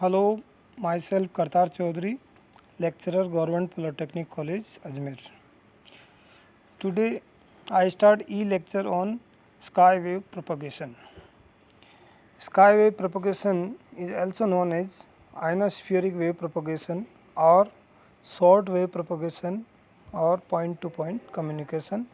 Hello, myself Kartar Chaudhary, lecturer, Government Polytechnic College, Ajmer. Today I start e-lecture on skywave propagation. Skywave propagation is also known as ionospheric wave propagation or short wave propagation or point-to-point communication,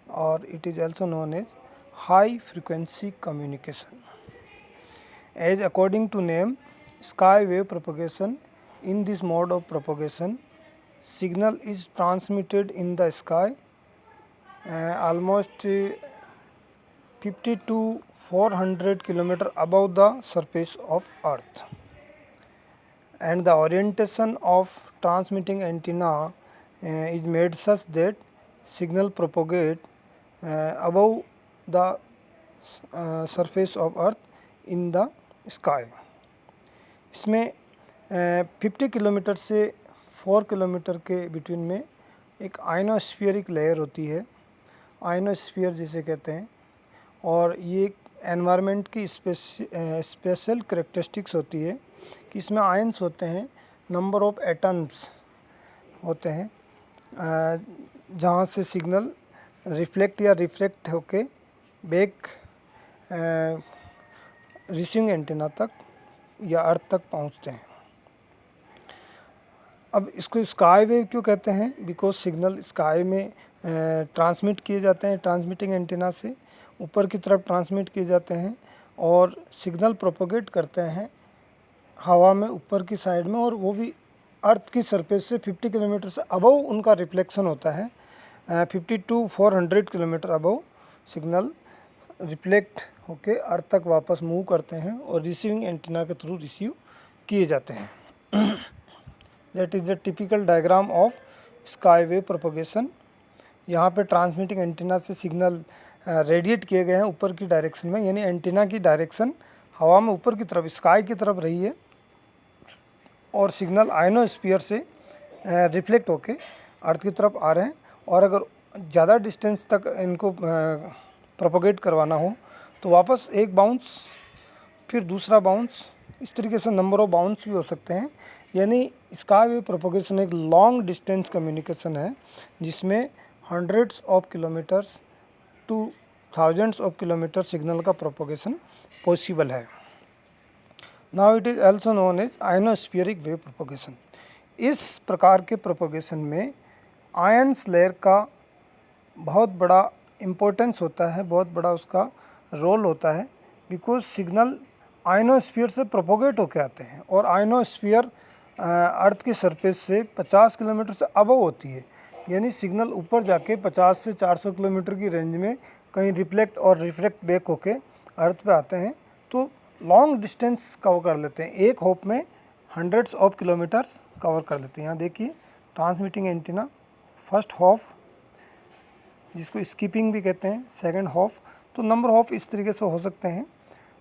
or it is also known as high frequency communication. As according to name, sky wave propagation, in this mode of propagation, signal is transmitted in the sky almost 50 to 400 km above the surface of earth, and the orientation of transmitting antenna is made such that signal propagate above the surface of earth in the sky. इसमें 50 kilometre से 4 kilometre के between में एक आयनोस्फीयरिक layer होती है, ionosphere जिसे कहते हैं, और ये एक एनवायरनमेंट की स्पेशल करेक्टरिस्टिक्स होती है कि इसमें आयंस होते हैं, नंबर ऑफ एटम्स होते हैं, जहाँ से सिग्नल रिफ्लेक्ट या रिफ्रैक्ट होके बैक रिसीविंग एंटीना तक या अर्थ तक पहुंचते हैं. अब इसको स्काई वेव क्यों कहते हैं? बिकॉज सिग्नल स्काई में ट्रांसमिट किए जाते हैं, ट्रांसमिटिंग एंटीना से ऊपर की तरफ ट्रांसमिट किए जाते हैं और सिग्नल प्रोपोगेट करते हैं हवा में ऊपर की साइड में, और वो भी अर्थ की सरफेस से 50 किलोमीटर से अबव उनका रिफ्लेक्शन होता है. 50 to 400 kilometre above signal reflect होके अर्थ तक वापस मूव करते हैं और रिसीविंग एंटीना के थ्रू रिसीव किए जाते हैं. That is the typical diagram of sky wave propagation. यहाँ पे ट्रांसमिटिंग एंटीना से सिग्नल रेडिएट किए गए हैं ऊपर की डायरेक्शन में, यानी एंटीना की डायरेक्शन हवा में ऊपर की तरफ स्काई की तरफ रही है, और सिग्नल आयनोस्फीयर से रिफ्लेक्ट होके अर्थ की तरफ आ रहे हैं. और अगर ज़्यादा डिस्टेंस तक इनको प्रोपोगेट करवाना हो तो वापस एक बाउंस, फिर दूसरा बाउंस, इस तरीके से नंबर ऑफ बाउंस भी हो सकते हैं. यानी स्काई वेव प्रोपोगेशन एक लॉन्ग डिस्टेंस कम्युनिकेशन है जिसमें hundreds of kilometres to thousands of kilometre signal का प्रोपोगेशन पॉसिबल है. Now it is also known as ionospheric wave propagation. इस प्रकार के प्रोपोगेशन में आयंस लेयर का बहुत बड़ा इम्पोर्टेंस होता है, बहुत बड़ा उसका रोल होता है, बिकॉज सिग्नल आयनोस्फीयर से प्रोपोगेट होके आते हैं और आयनोस्फीयर अर्थ की सरफेस से 50 किलोमीटर से अबव होती है. यानी सिग्नल ऊपर जाके 50 से 400 किलोमीटर की रेंज में कहीं रिफ्लेक्ट और रिफ्रैक्ट बैक होके अर्थ पे आते हैं, तो लॉन्ग डिस्टेंस कवर कर लेते हैं. एक होप में हंड्रेड्स ऑफ किलोमीटर्स कवर कर लेते हैं. यहाँ देखिए ट्रांसमिटिंग एंटीना, फर्स्ट हॉफ जिसको स्कीपिंग भी कहते हैं, सेकंड हॉफ, तो नंबर ऑफ इस तरीके से हो सकते हैं,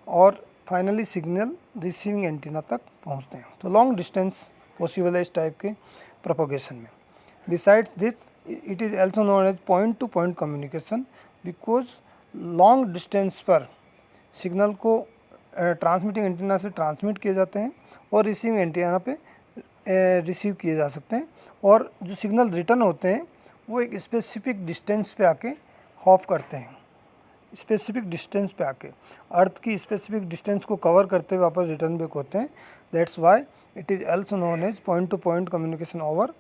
और फाइनली सिग्नल रिसीविंग एंटीना तक पहुंचते हैं. तो लॉन्ग डिस्टेंस पॉसिबल है इस टाइप के प्रोपोगेशन में. Besides this it is also known as point to point communication, because long distance पर सिग्नल को ट्रांसमिटिंग एंटीना से ट्रांसमिट किए जाते हैं और रिसीविंग एंटीना पे रिसीव किए जा सकते हैं, और जो सिग्नल रिटर्न होते हैं वो एक स्पेसिफिक डिस्टेंस पे आके हॉप करते हैं. स्पेसिफिक डिस्टेंस पे आके अर्थ की स्पेसिफिक डिस्टेंस को कवर करते हुए वापस रिटर्न बैक होते हैं. That's why it is also known as point to point communication over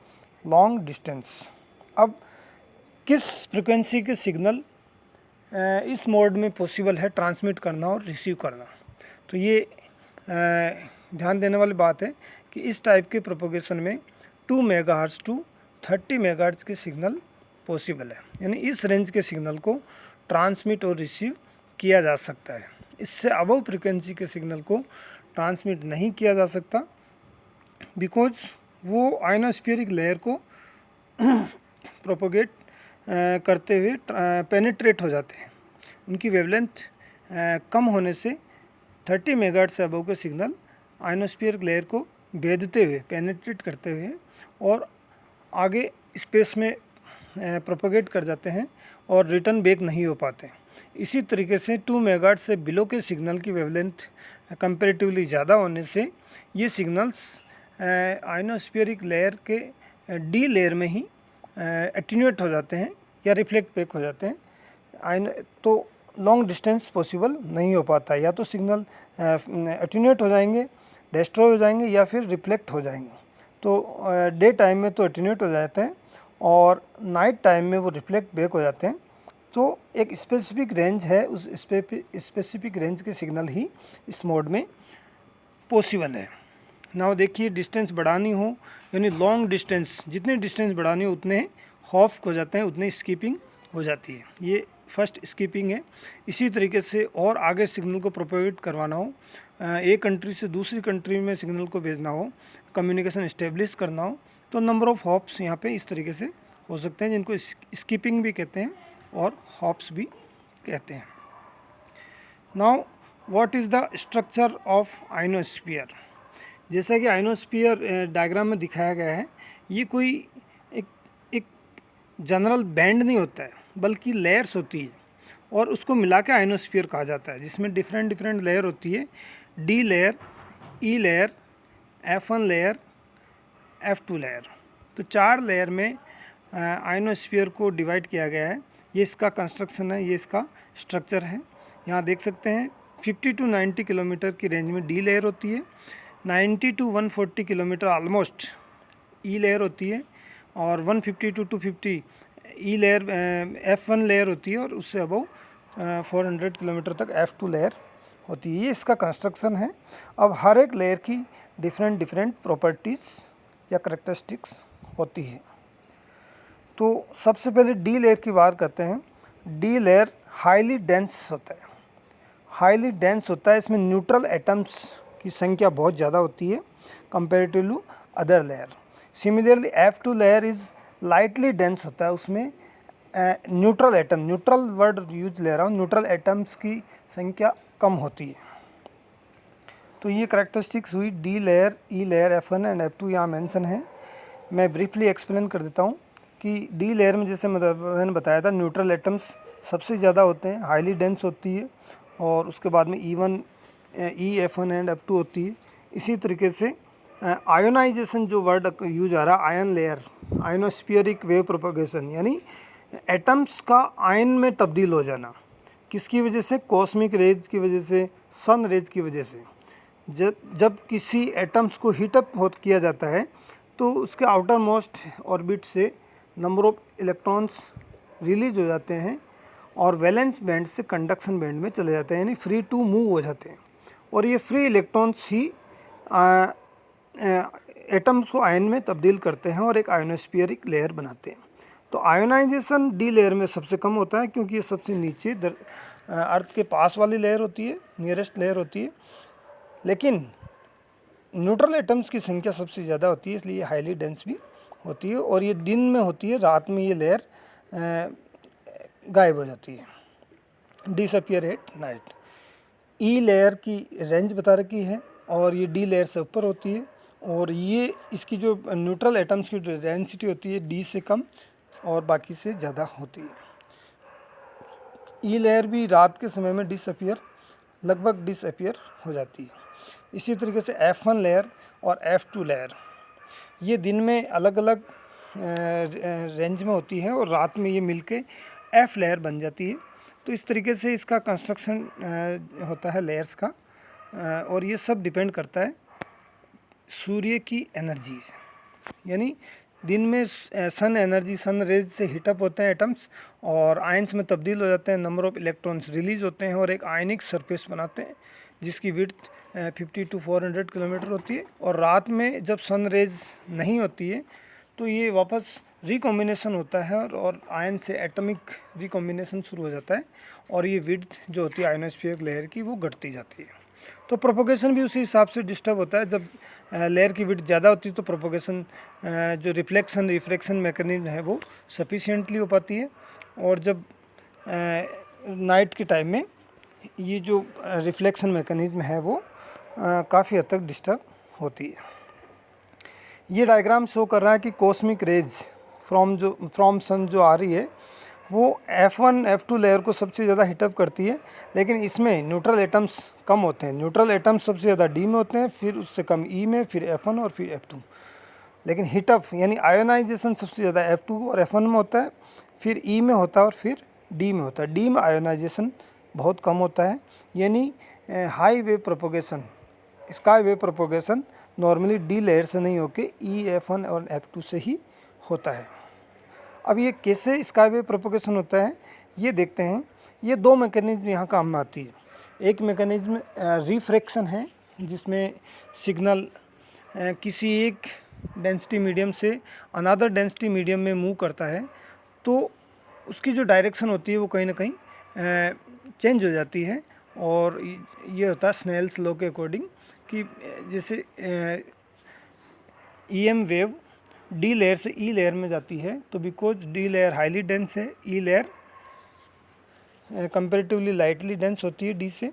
long distance. अब किस फ्रिक्वेंसी के सिग्नल इस मोड में पॉसिबल है ट्रांसमिट करना और रिसीव करना? तो ये ध्यान देने वाली बात है कि इस टाइप के प्रोपोगेशन में 2 मेगाहर्ट्ज़ टू 30 मेगाहर्ट्ज़ के सिग्नल पॉसिबल है. यानी इस रेंज के सिग्नल को ट्रांसमिट और रिसीव किया जा सकता है. इससे अबव फ्रिक्वेंसी के सिग्नल को ट्रांसमिट नहीं किया जा सकता, बिकॉज वो आयनोस्फीयरिक लेयर को प्रोपोगेट करते हुए पेनिट्रेट हो जाते हैं. उनकी वेवलेंथ कम होने से 30 मेगाहर्ट्ज़ से अबव के सिग्नल आयनोस्फीयरिक लेयर को भेदते हुए, पेनिट्रेट करते हुए और आगे स्पेस में प्रोपोगेट कर जाते हैं और रिटर्न बैक नहीं हो पाते. इसी तरीके से 2 मेगाहर्ट्ज़ से बिलो के सिग्नल की वेवलेंथ कंपैरेटिवली ज़्यादा होने से ये सिग्नल्स आयनोस्फीयरिक लेयर के डी लेयर में ही एटीन्यूएट हो जाते हैं या रिफ्लेक्ट बैक हो जाते हैं। तो लॉन्ग डिस्टेंस पॉसिबल नहीं हो पाता, या तो सिग्नल एटीन्यूएट हो जाएंगे, डिस्ट्रॉय हो जाएंगे, या फिर रिफ्लेक्ट हो जाएंगे। तो डे टाइम में तो एटीन्यूएट हो जाते हैं और नाइट टाइम में वो रिफ्लेक्ट बैक हो जाते हैं। तो एक स्पेसिफिक रेंज है, उस स्पेसिफिक रेंज के सिग्नल ही इस मोड में पॉसिबल है। नाउ देखिए, डिस्टेंस बढ़ानी हो यानी लॉन्ग डिस्टेंस, जितने डिस्टेंस बढ़ानी हो उतने हॉफ हो जाते हैं, उतने स्कीपिंग हो जाती है। ये फर्स्ट स्कीपिंग है। इसी तरीके से और आगे सिग्नल को प्रोपेगेट करवाना हो, एक कंट्री से दूसरी कंट्री में सिग्नल को भेजना हो, कम्युनिकेशन इस्टेब्लिश करना हो, तो नंबर ऑफ़ हॉप्स यहाँ पे इस तरीके से हो सकते हैं, जिनको स्कीपिंग भी कहते हैं और हॉप्स भी कहते हैं। Now what is the structure of ionosphere. जैसा कि आइनोस्फीयर डायग्राम में दिखाया गया है, ये कोई एक जनरल बैंड नहीं होता है, बल्कि लेयर्स होती है और उसको मिला के आइनोस्फीयर कहा जाता है, जिसमें डिफरेंट लेयर होती है। D layer, E layer, F1 layer, F2 layer. तो 4 लेयर में आइनोस्फीयर को डिवाइड किया गया है। ये इसका कंस्ट्रक्शन है, ये इसका स्ट्रक्चर है। यहाँ देख सकते हैं 50 to 90 किलोमीटर की रेंज में डी लेयर होती है, 90 to 140 kilometre almost E layer होती है, और 150 to 250 E layer F1 layer होती है, और उससे अबव 400 किलोमीटर तक F2 लेयर होती है। ये इसका कंस्ट्रक्शन है। अब हर एक लेयर की डिफरेंट प्रॉपर्टीज़ या करेक्टरिस्टिक्स होती है। तो सबसे पहले डी लेयर की बात करते हैं। डी लेयर हाईली डेंस होता है, हाईली डेंस होता है। इसमें न्यूट्रल एटम्स की संख्या बहुत ज़्यादा होती है comparative to other layer. Similarly F2 layer is lightly dense होता है, उसमें neutral atom, neutral word use ले रहा हूँ, न्यूट्रल एटम्स की संख्या कम होती है। तो ये करेक्टरिस्टिक्स हुई D layer, E layer, F1 and F2 यहाँ मेंशन है। मैं ब्रीफली एक्सप्लेन कर देता हूँ कि डी लेयर में जैसे मैंने बताया था, न्यूट्रल एटम्स सबसे ज़्यादा होते हैं, हाईली डेंस होती है, और उसके बाद में ई F1 एंड F2 होती है। इसी तरीके से आयोनाइजेशन जो वर्ड यूज आ रहा है, आयन लेयर, आयनोस्फीयरिक वेव प्रोपगेशन, यानी एटम्स का आयन में तब्दील हो जाना। किसकी वजह से? कॉस्मिक रेज की वजह से, सन रेज की वजह से। जब किसी एटम्स को हीटअप किया जाता है तो उसके आउटर मोस्ट ऑर्बिट से नंबर ऑफ इलेक्ट्रॉन्स रिलीज हो जाते हैं और वैलेंस बैंड से कंडक्शन बैंड में चले जाते हैं, यानी फ्री टू मूव हो जाते हैं। और ये फ्री इलेक्ट्रॉन्स ही एटम्स को आयन में तब्दील करते हैं और एक आयोनोस्फीयरिक लेयर बनाते हैं। तो आयोनाइजेशन डी लेयर में सबसे कम होता है, क्योंकि ये सबसे नीचे अर्थ के पास वाली लेयर होती है, नियरेस्ट लेयर होती है। लेकिन न्यूट्रल एटम्स की संख्या सबसे ज़्यादा होती है, इसलिए हाईली डेंस भी होती है, और ये दिन में होती है, रात में ये लेयर गायब हो जाती है, disappear at night. E layer की रेंज बता रखी है और ये डी लेयर से ऊपर होती है, और ये इसकी जो न्यूट्रल एटम्स की डेंसिटी होती है डी से कम और बाकी से ज़्यादा होती है। ई लेयर भी रात के समय में लगभग डिसअपियर हो जाती है। इसी तरीके से F1 लेयर और F2 लेयर ये दिन में अलग अलग रेंज में होती है और रात में ये मिलके F लेयर बन जाती है। तो इस तरीके से इसका कंस्ट्रक्शन होता है लेयर्स का, और ये सब डिपेंड करता है सूर्य की एनर्जी, यानी दिन में सन एनर्जी, सन रेज से हीटअप होते हैं एटम्स और आयंस में तब्दील हो जाते हैं, नंबर ऑफ इलेक्ट्रॉन्स रिलीज होते हैं और एक आयनिक सरफेस बनाते हैं जिसकी विड्थ 50 to 400 किलोमीटर होती है। और रात में जब सन रेज नहीं होती है तो ये वापस रिकॉम्बिनेशन होता है और आयन से एटॉमिक रिकॉम्बिनेशन शुरू हो जाता है और ये विड्थ जो होती है आयनोस्फीयर लेयर की वो घटती जाती है। तो प्रोपोगेशन भी उसी हिसाब से डिस्टर्ब होता है। जब लेयर की विड्थ ज़्यादा होती है तो प्रोपोगेशन जो रिफ्लेक्शन मैकेनिज्म है वो सफिशिएंटली हो पाती है, और जब नाइट के टाइम में ये जो रिफ्लेक्शन मैकेनिज्म है वो काफ़ी हद तक डिस्टर्ब होती है। ये डायग्राम शो कर रहा है कि कॉस्मिक रेज फ्रॉम सन जो आ रही है वो F1 F2 लेयर को सबसे ज़्यादा हीटअप करती है, लेकिन इसमें न्यूट्रल एटम्स कम होते हैं। न्यूट्रल एटम्स सबसे ज़्यादा D में होते हैं, फिर उससे कम E में, फिर F1 और फिर F2। लेकिन हीटअप यानी आयोनाइजेशन सबसे ज़्यादा F2 और F1 में होता है, फिर E में होता है और फिर D में होता है। D में आयोनाइजेशन बहुत कम होता है, यानी high wave propagation, sky wave propagation normally D layer से नहीं होके E, F1 और F2 से ही होता है। अब ये कैसे स्काई वेव प्रोपोगेशन होता है ये देखते हैं। ये दो मैकेनिज्म यहाँ काम में आती है। एक मैकेनिज्म रिफ्रैक्शन है, जिसमें सिग्नल किसी एक डेंसिटी मीडियम से अनदर डेंसिटी मीडियम में मूव करता है, तो उसकी जो डायरेक्शन होती है वो कहीं ना कहीं चेंज हो जाती है। और ये होता है स्नेल्स लॉ के अकॉर्डिंग कि जैसे EM वेव D लेयर से E लेयर में जाती है, तो because D layer highly dense है, E layer comparatively lightly dense होती है D से,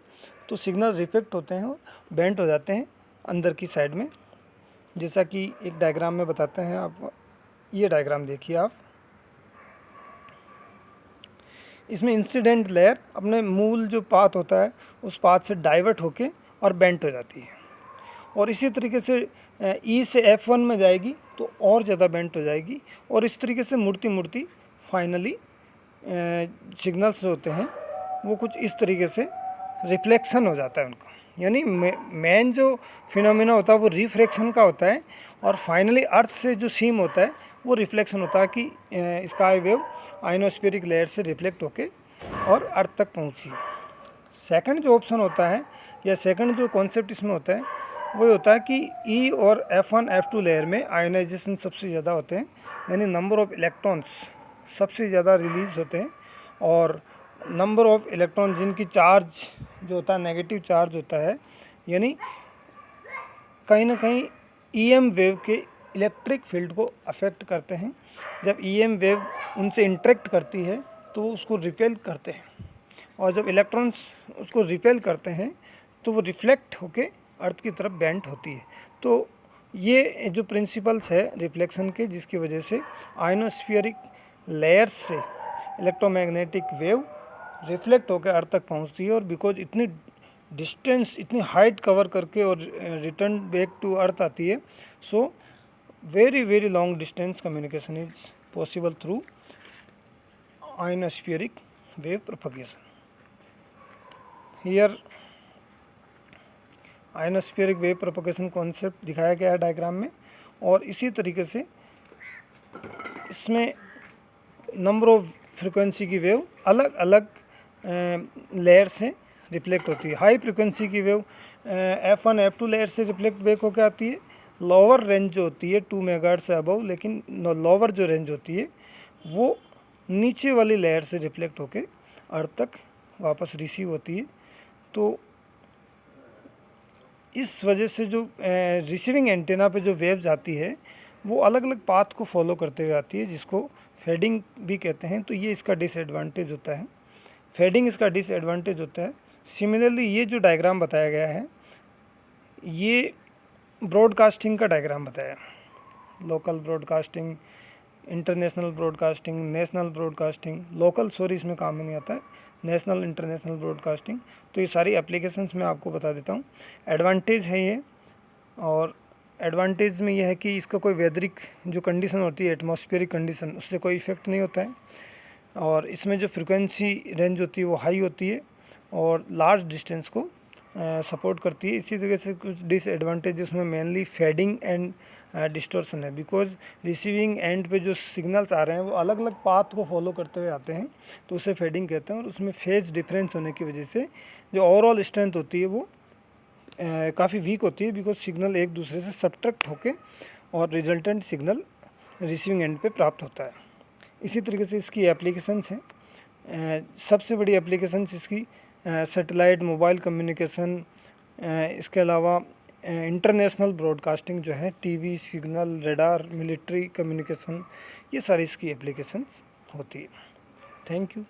तो सिग्नल रिफ्लेक्ट होते हैं और बेंट हो जाते हैं अंदर की साइड में। जैसा कि एक डायग्राम में बताते हैं आप, ये डायग्राम देखिए आप। इसमें इंसिडेंट लेयर अपने मूल जो पाथ होता है उस पाथ से डाइवर्ट होके और बेंट हो जाती है, और इसी तरीके से E से F1 में जाएगी तो और ज़्यादा बेंट हो जाएगी, और इस तरीके से मुड़ती मुड़ती फाइनली सिग्नल्स होते हैं वो कुछ इस तरीके से रिफ्लेक्शन हो जाता है उनका। यानी मेन जो फिनोमिना होता है वो रिफ्रैक्शन का होता है, और फाइनली अर्थ से जो सीम होता है वो रिफ्लेक्शन होता है कि स्काई वेव आइनोस्फेरिक लेयर से रिफ्लेक्ट होके और अर्थ तक पहुंची। सेकंड जो ऑप्शन होता है या सेकंड जो कॉन्सेप्ट इसमें होता है वो होता है कि E और F1 F2 लेयर में आयोनाइजेशन सबसे ज़्यादा होते हैं, यानी नंबर ऑफ इलेक्ट्रॉन्स सबसे ज़्यादा रिलीज होते हैं, और नंबर ऑफ इलेक्ट्रॉन जिनकी चार्ज जो होता है नेगेटिव चार्ज होता है, यानी कहीं ना कहीं EM वेव के इलेक्ट्रिक फील्ड को अफेक्ट करते हैं। जब EM वेव उनसे इंटरेक्ट करती है तो वो उसको रिपेल करते हैं, और जब इलेक्ट्रॉन्स उसको रिपेल करते हैं तो वो रिफ्लेक्ट होके अर्थ की तरफ बेंट होती है। तो ये जो प्रिंसिपल्स है रिफ्लेक्शन के, जिसकी वजह से आयनोस्फीयरिक लेयर्स से इलेक्ट्रोमैग्नेटिक वेव रिफ्लेक्ट होकर अर्थ तक पहुंचती है, और बिकॉज इतनी डिस्टेंस, इतनी हाइट कवर करके और रिटर्न बैक टू अर्थ आती है, so very long distance communication is possible through ionospheric wave propagation. Here ionospheric wave propagation concept दिखाया गया है डायग्राम में, और इसी तरीके से इसमें नंबर ऑफ फ्रिक्वेंसी की वेव अलग अलग लेयर से रिफ्लेक्ट होती है। हाई फ्रिक्वेंसी की वेव F1 F2 लेयर से रिफ्लेक्ट बैक होकर आती है। लोअर रेंज जो होती है 2 मेगाहर्ट्ज़ से अबव, लेकिन लोअर जो रेंज होती है वो नीचे वाली लेयर से रिफ्लेक्ट होकर अर्थ तक वापस रिसीव होती है। तो इस वजह से जो रिसीविंग एंटेना पे जो वेव्स आती है वो अलग अलग पाथ को फॉलो करते हुए आती है, जिसको फेडिंग भी कहते हैं। तो ये इसका डिसएडवांटेज होता है, फेडिंग इसका डिसएडवांटेज होता है। सिमिलरली ये जो डायग्राम बताया गया है ये ब्रॉडकास्टिंग का डायग्राम बताया है। Local broadcasting, international broadcasting, national broadcasting, local sorry इसमें काम में नहीं आता है, नेशनल इंटरनेशनल ब्रॉडकास्टिंग। तो ये सारी एप्लीकेशंस मैं आपको बता देता हूँ। एडवांटेज है ये, और एडवांटेज में ये है कि इसका कोई वेदरिक जो कंडीशन होती है, एटमॉस्फेरिक कंडीशन, उससे कोई इफेक्ट नहीं होता है, और इसमें जो फ्रिक्वेंसी रेंज होती है वो हाई होती है और लार्ज डिस्टेंस को सपोर्ट करती है। इसी तरीके से कुछ डिसएडवांटेज उसमें मेनली फेडिंग एंड डिस्टॉर्शन है, बिकॉज रिसीविंग एंड पे जो सिग्नल्स आ रहे हैं वो अलग अलग पाथ को फॉलो करते हुए आते हैं, तो उसे फेडिंग कहते हैं। और उसमें फेज डिफरेंस होने की वजह से जो ओवरऑल स्ट्रेंथ होती है वो काफ़ी वीक होती है, बिकॉज सिग्नल एक दूसरे से सब्ट्रैक्ट होके और रिजल्टेंट सिग्नल रिसीविंग एंड पे प्राप्त होता है। इसी तरीके से इसकी एप्लीकेशंस हैं। सबसे बड़ी एप्लीकेशंस इसकी सैटेलाइट मोबाइल कम्युनिकेशन, इसके अलावा इंटरनेशनल ब्रॉडकास्टिंग जो है, TV signal, radar, military communication, ये सारी इसकी एप्लीकेशंस होती है। Thank you.